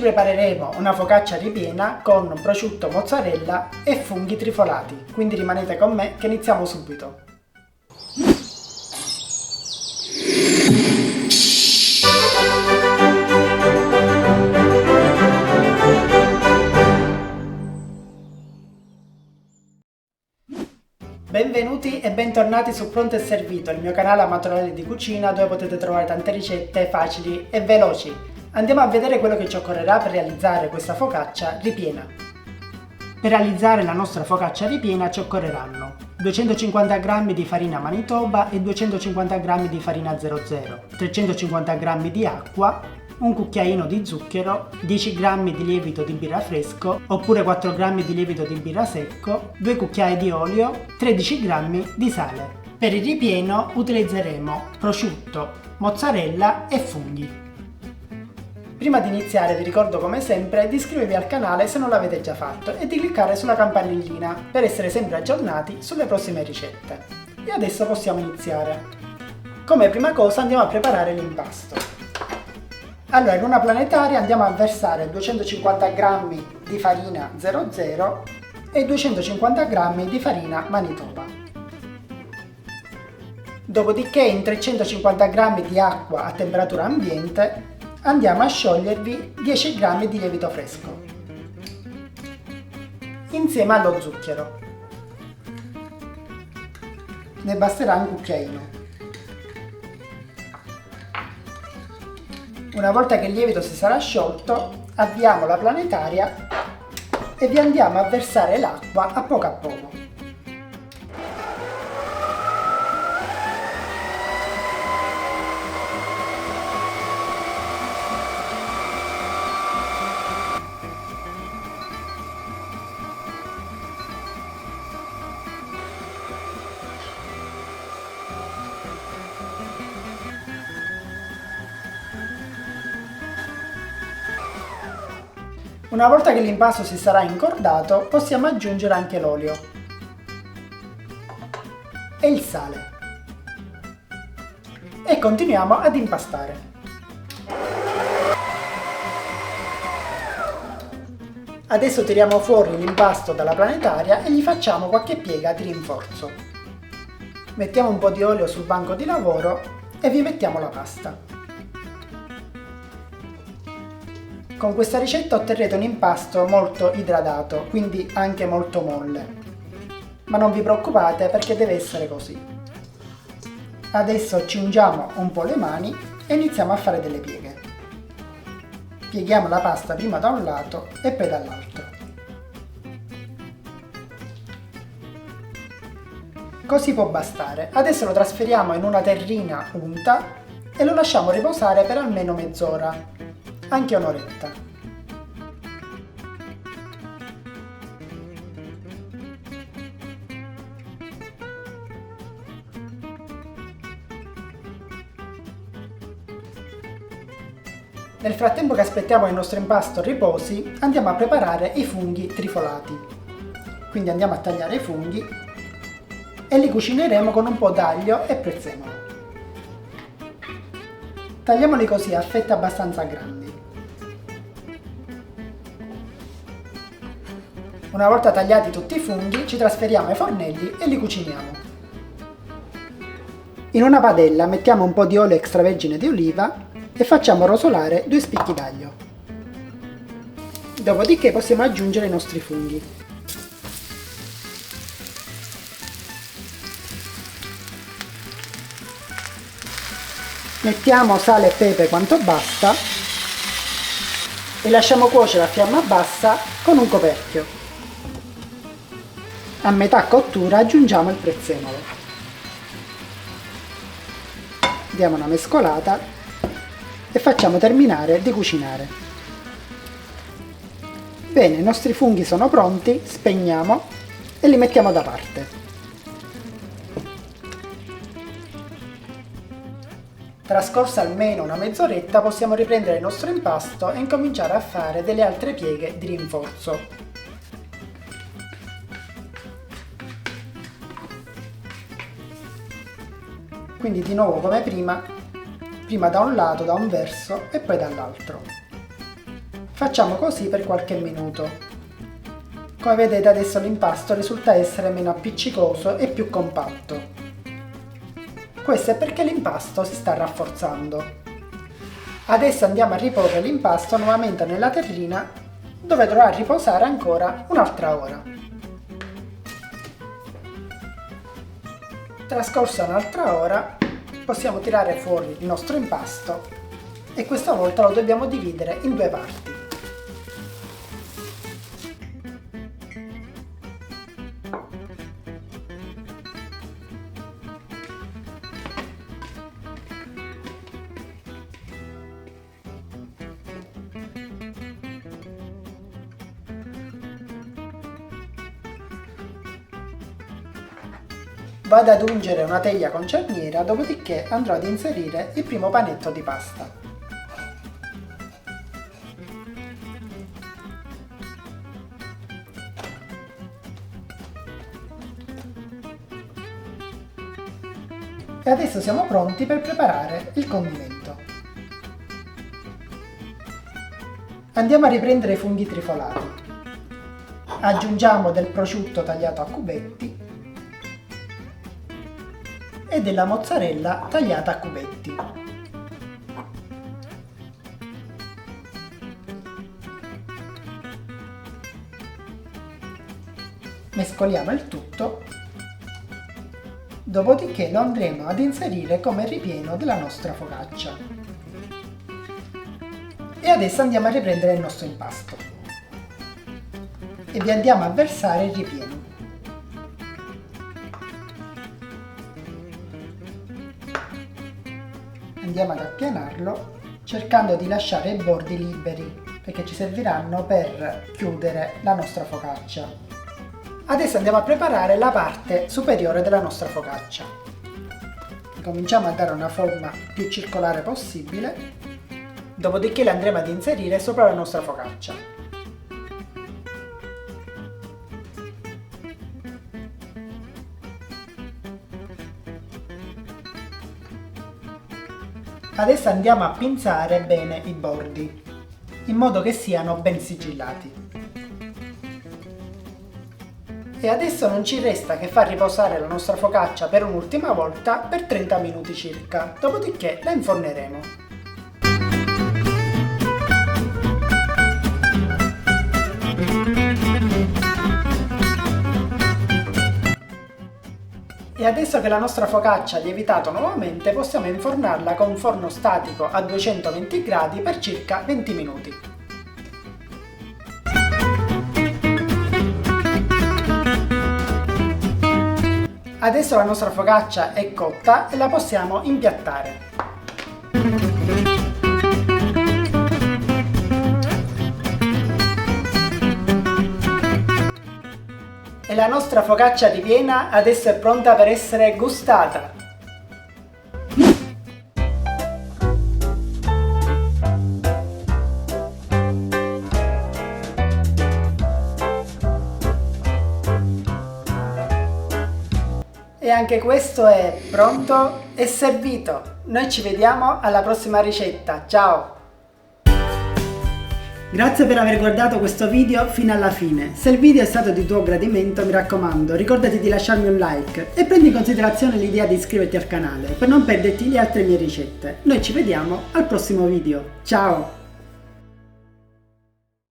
Oggi prepareremo una focaccia ripiena con prosciutto, mozzarella e funghi trifolati, quindi rimanete con me che iniziamo subito. Benvenuti e bentornati su Pronto e Servito, il mio canale amatoriale di cucina dove potete trovare tante ricette facili e veloci. Andiamo a vedere quello che ci occorrerà per realizzare questa focaccia ripiena. Per realizzare la nostra focaccia ripiena ci occorreranno 250 g di farina Manitoba e 250 g di farina 00, 350 g di acqua, un cucchiaino di zucchero, 10 g di lievito di birra fresco oppure 4 g di lievito di birra secco, 2 cucchiai di olio, 13 g di sale. Per il ripieno utilizzeremo prosciutto, mozzarella e funghi. Prima di iniziare vi ricordo come sempre di iscrivervi al canale se non l'avete già fatto e di cliccare sulla campanellina per essere sempre aggiornati sulle prossime ricette. E adesso possiamo iniziare. Come prima cosa andiamo a preparare l'impasto. Allora, in una planetaria andiamo a versare 250 g di farina 00 e 250 g di farina Manitoba. Dopodiché in 350 g di acqua a temperatura ambiente andiamo a sciogliervi 10 g di lievito fresco insieme allo zucchero. Ne basterà un cucchiaino. Una volta che il lievito si sarà sciolto, avviamo la planetaria e vi andiamo a versare l'acqua a poco. Una volta che l'impasto si sarà incordato, possiamo aggiungere anche l'olio e il sale e continuiamo ad impastare. Adesso tiriamo fuori l'impasto dalla planetaria e gli facciamo qualche piega di rinforzo. Mettiamo un po' di olio sul banco di lavoro e vi mettiamo la pasta. Con questa ricetta otterrete un impasto molto idratato, quindi anche molto molle. Ma non vi preoccupate perché deve essere così. Adesso ci ungiamo un po' le mani e iniziamo a fare delle pieghe. Pieghiamo la pasta prima da un lato e poi dall'altro. Così può bastare. Adesso lo trasferiamo in una terrina unta e lo lasciamo riposare per almeno mezz'ora. Anche un'oretta. Nel frattempo che aspettiamo che il nostro impasto riposi, andiamo a preparare i funghi trifolati. Quindi andiamo a tagliare i funghi e li cucineremo con un po' d'aglio e prezzemolo. Tagliamoli così a fette abbastanza grandi. Una volta tagliati tutti i funghi, ci trasferiamo ai fornelli e li cuciniamo. In una padella mettiamo un po' di olio extravergine di oliva e facciamo rosolare 2 spicchi d'aglio. Dopodiché possiamo aggiungere i nostri funghi. Mettiamo sale e pepe quanto basta e lasciamo cuocere a fiamma bassa con un coperchio. A metà cottura aggiungiamo il prezzemolo. Diamo una mescolata e facciamo terminare di cucinare. Bene, i nostri funghi sono pronti, spegniamo e li mettiamo da parte. Trascorsa almeno una mezz'oretta possiamo riprendere il nostro impasto e incominciare a fare delle altre pieghe di rinforzo. Quindi di nuovo come prima da un lato, da un verso e poi dall'altro. Facciamo così per qualche minuto. Come vedete adesso l'impasto risulta essere meno appiccicoso e più compatto. Questo è perché l'impasto si sta rafforzando. Adesso andiamo a riporre l'impasto nuovamente nella terrina, dove dovrà riposare ancora un'altra ora. Trascorsa un'altra ora, possiamo tirare fuori il nostro impasto e questa volta lo dobbiamo dividere in due parti. Vado ad ungere una teglia con cerniera, dopodiché andrò ad inserire il primo panetto di pasta. E adesso siamo pronti per preparare il condimento. Andiamo a riprendere i funghi trifolati. Aggiungiamo del prosciutto tagliato a cubetti e della mozzarella tagliata a cubetti. Mescoliamo il tutto, dopodiché lo andremo ad inserire come ripieno della nostra focaccia. E adesso andiamo a riprendere il nostro impasto e vi andiamo a versare il ripieno. Andiamo ad appianarlo cercando di lasciare i bordi liberi perché ci serviranno per chiudere la nostra focaccia. Adesso andiamo a preparare la parte superiore della nostra focaccia. Cominciamo a dare una forma più circolare possibile, dopodiché la andremo ad inserire sopra la nostra focaccia. Adesso andiamo a pinzare bene i bordi, in modo che siano ben sigillati. E adesso non ci resta che far riposare la nostra focaccia per un'ultima volta per 30 minuti circa, dopodiché la inforneremo. E adesso che la nostra focaccia ha lievitato nuovamente, possiamo infornarla con un forno statico a 220 gradi per circa 20 minuti. Adesso la nostra focaccia è cotta e la possiamo impiattare. E la nostra focaccia ripiena adesso è pronta per essere gustata. E anche questo è pronto e servito. Noi ci vediamo alla prossima ricetta. Ciao! Grazie per aver guardato questo video fino alla fine. Se il video è stato di tuo gradimento, mi raccomando, ricordati di lasciarmi un like e prendi in considerazione l'idea di iscriverti al canale per non perderti le altre mie ricette. Noi ci vediamo al prossimo video. Ciao!